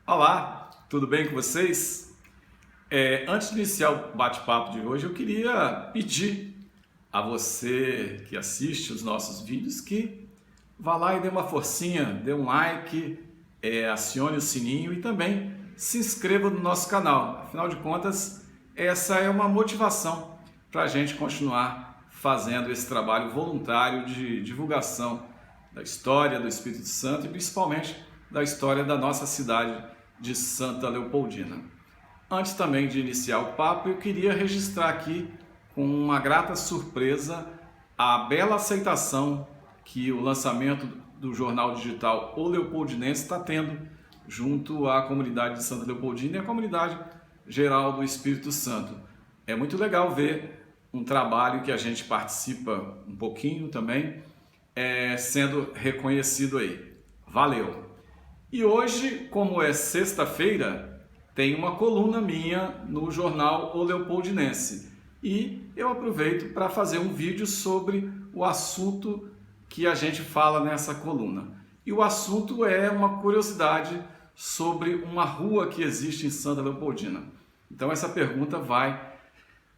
Olá, tudo bem com vocês? Antes de iniciar o bate-papo de hoje, eu queria pedir a você que assiste os nossos vídeos que vá lá e dê uma forcinha, dê um like, acione o sininho e também se inscreva no nosso canal. Afinal de contas, essa é uma motivação para a gente continuar fazendo esse trabalho voluntário de divulgação da história do Espírito Santo e principalmente da história da nossa cidade de Santa Leopoldina. Antes também de iniciar o papo, eu queria registrar aqui com uma grata surpresa a bela aceitação que o lançamento do jornal digital O Leopoldinense está tendo junto à comunidade de Santa Leopoldina e à comunidade geral do Espírito Santo. É muito legal ver um trabalho que a gente participa um pouquinho também, sendo reconhecido aí. Valeu! E hoje, como é sexta-feira, tem uma coluna minha no jornal O Leopoldinense. E eu aproveito para fazer um vídeo sobre o assunto que a gente fala nessa coluna. E o assunto é uma curiosidade sobre uma rua que existe em Santa Leopoldina. Então essa pergunta vai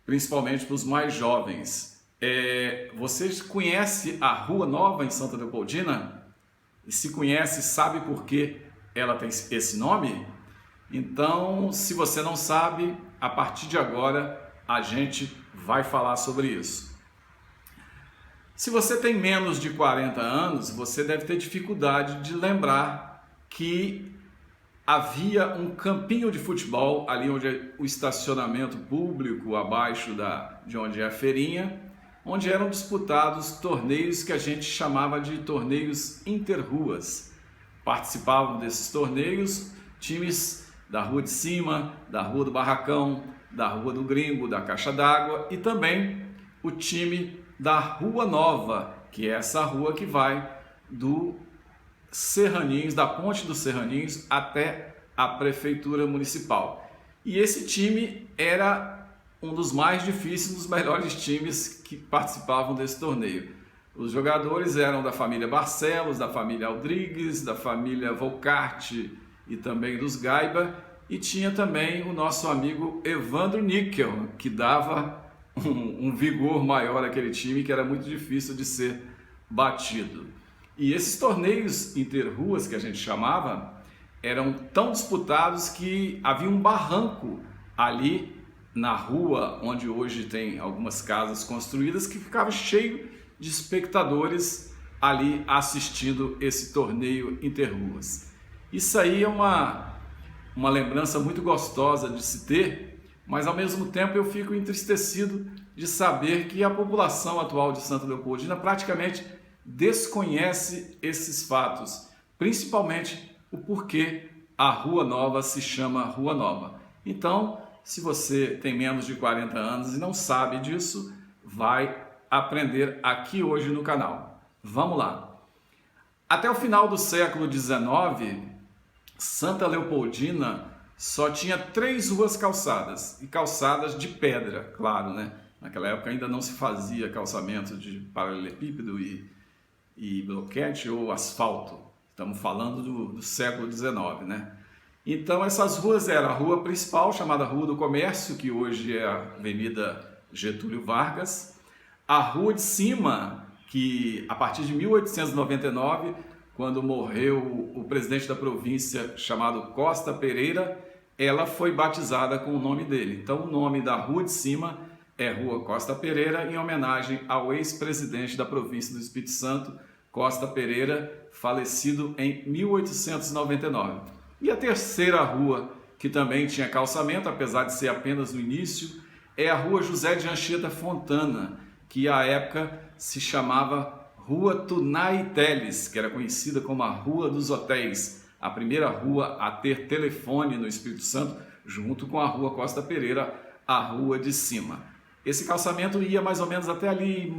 principalmente para os mais jovens. Vocês conhecem a Rua Nova em Santa Leopoldina? E se conhece, sabe por que ela tem esse nome? Então, se você não sabe, a partir de agora a gente vai falar sobre isso. Se você tem menos de 40 anos, você deve ter dificuldade de lembrar que havia um campinho de futebol ali onde é o estacionamento público, abaixo de onde é a feirinha, onde eram disputados torneios que a gente chamava de torneios interruas. Participavam desses torneios times da Rua de Cima, da Rua do Barracão, da Rua do Gringo, da Caixa d'Água e também o time da Rua Nova, que é essa rua que vai do Serraninhos, da Ponte dos Serraninhos até a Prefeitura Municipal. E esse time era um dos mais difíceis, dos melhores times que participavam desse torneio. Os jogadores eram da família Barcelos, da família Aldrigues, da família Volcarte e também dos Gaiba, e tinha também o nosso amigo Evandro Níquel, que dava um vigor maior àquele time, que era muito difícil de ser batido. E esses torneios interruas, que a gente chamava, eram tão disputados que havia um barranco ali na rua onde hoje tem algumas casas construídas, que ficava cheio de espectadores ali assistindo esse torneio interruas. Isso aí é uma lembrança muito gostosa de se ter, mas ao mesmo tempo eu fico entristecido de saber que a população atual de Santa Leopoldina praticamente desconhece esses fatos, principalmente o porquê a Rua Nova se chama Rua Nova. Então, se você tem menos de 40 anos e não sabe disso, vai aprender aqui hoje no canal. Vamos lá! Até o final do século XIX, Santa Leopoldina só tinha 3 ruas calçadas, e calçadas de pedra, claro, né? Naquela época ainda não se fazia calçamento de paralelepípedo e bloquete ou asfalto. Estamos falando do século XIX, né? Então essas ruas eram a rua principal, chamada Rua do Comércio, que hoje é a Avenida Getúlio Vargas, a Rua de Cima, que a partir de 1899, quando morreu o presidente da província chamado Costa Pereira, ela foi batizada com o nome dele. Então o nome da Rua de Cima é Rua Costa Pereira, em homenagem ao ex-presidente da província do Espírito Santo, Costa Pereira, falecido em 1899. E a terceira rua, que também tinha calçamento, apesar de ser apenas no início, é a Rua José de Anchieta Fontana, que à época se chamava Rua Tunai Teles, que era conhecida como a Rua dos Hotéis, a primeira rua a ter telefone no Espírito Santo, junto com a Rua Costa Pereira, a Rua de Cima. Esse calçamento ia mais ou menos até ali,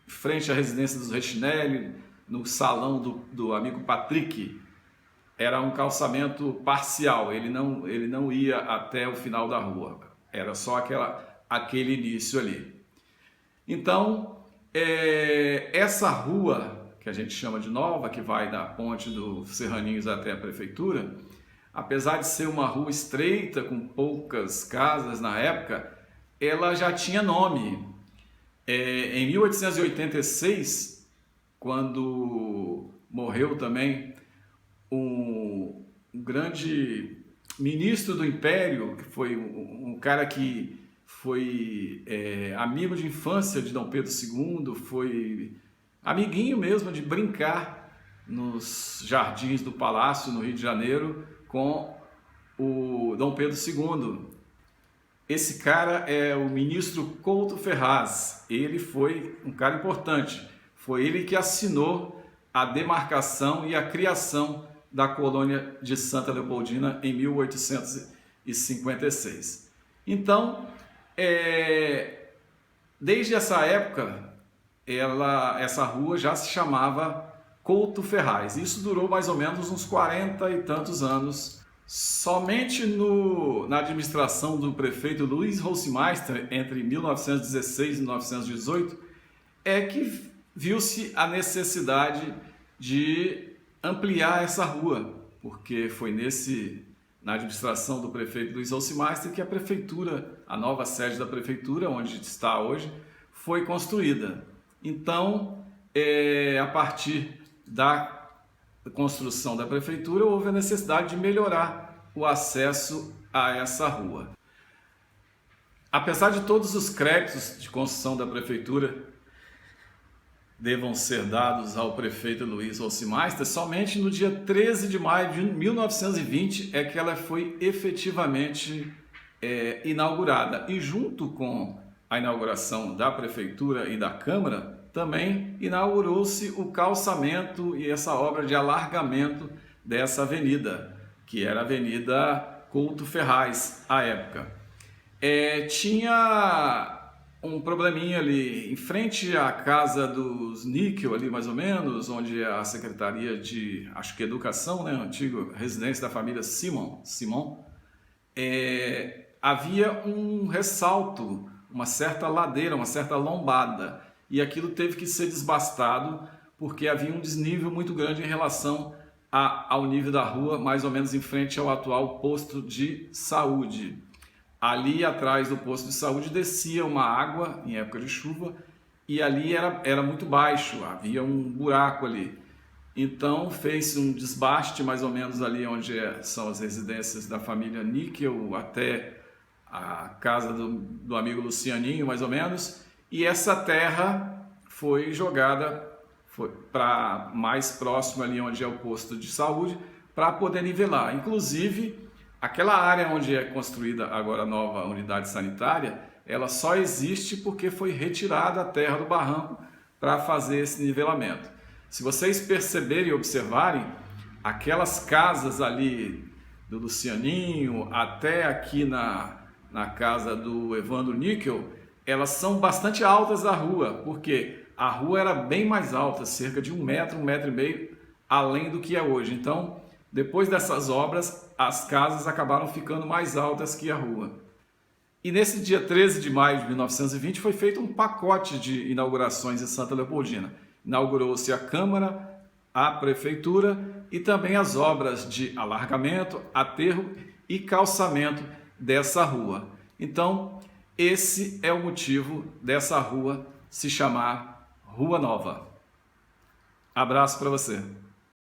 frente à residência dos Rechinelli, no salão do amigo Patrick. Era um calçamento parcial, ele não ia até o final da rua, era só aquele início ali. Então, essa rua, que a gente chama de Nova, que vai da Ponte dos Serraninhos até a Prefeitura, apesar de ser uma rua estreita, com poucas casas na época, ela já tinha nome. Em 1886, quando morreu também um grande ministro do Império, que foi um cara que foi amigo de infância de Dom Pedro II, foi amiguinho mesmo de brincar nos jardins do Palácio, no Rio de Janeiro, com o Dom Pedro II. Esse cara é o ministro Couto Ferraz. Ele foi um cara importante. Foi ele que assinou a demarcação e a criação da colônia de Santa Leopoldina em 1856. Então, desde essa época, essa rua já se chamava Couto Ferraz. Isso durou mais ou menos uns 40 e tantos anos. Somente na administração do prefeito Luiz Hofmeister, entre 1916 e 1918, é que viu-se a necessidade de ampliar essa rua, porque foi na administração do prefeito Luiz Hofmeister que a prefeitura, a nova sede da prefeitura, onde está hoje, foi construída. Então, a partir da construção da prefeitura, houve a necessidade de melhorar o acesso a essa rua. Apesar de todos os créditos de construção da prefeitura devam ser dados ao prefeito Luiz Hofmeister, somente no dia 13 de maio de 1920 é que ela foi efetivamente inaugurada. E junto com a inauguração da prefeitura e da Câmara, também inaugurou-se o calçamento e essa obra de alargamento dessa avenida, que era a Avenida Couto Ferraz à época. Tinha um probleminha ali em frente à casa dos Níquel, ali mais ou menos, onde é a Secretaria de, acho que Educação, né, antiga residência da família Simon, havia um ressalto, uma certa ladeira, uma certa lombada, e aquilo teve que ser desbastado porque havia um desnível muito grande em relação ao nível da rua, mais ou menos em frente ao atual posto de saúde. Ali atrás do posto de saúde descia uma água em época de chuva e ali era muito baixo, havia um buraco ali. Então fez um desbaste mais ou menos ali onde são as residências da família Níquel até a casa do amigo Lucianinho, mais ou menos, e essa terra foi jogada para mais próximo ali onde é o posto de saúde para poder nivelar. Inclusive, aquela área onde é construída agora a nova unidade sanitária, ela só existe porque foi retirada a terra do barranco para fazer esse nivelamento. Se vocês perceberem e observarem, aquelas casas ali do Lucianinho até aqui na casa do Evandro Níquel, elas são bastante altas da rua, porque a rua era bem mais alta, cerca de 1 metro, 1,5 metros, além do que é hoje. Então, depois dessas obras, as casas acabaram ficando mais altas que a rua. E nesse dia 13 de maio de 1920 foi feito um pacote de inaugurações em Santa Leopoldina. Inaugurou-se a Câmara, a Prefeitura e também as obras de alargamento, aterro e calçamento dessa rua. Então, esse é o motivo dessa rua se chamar Rua Nova. Abraço para você.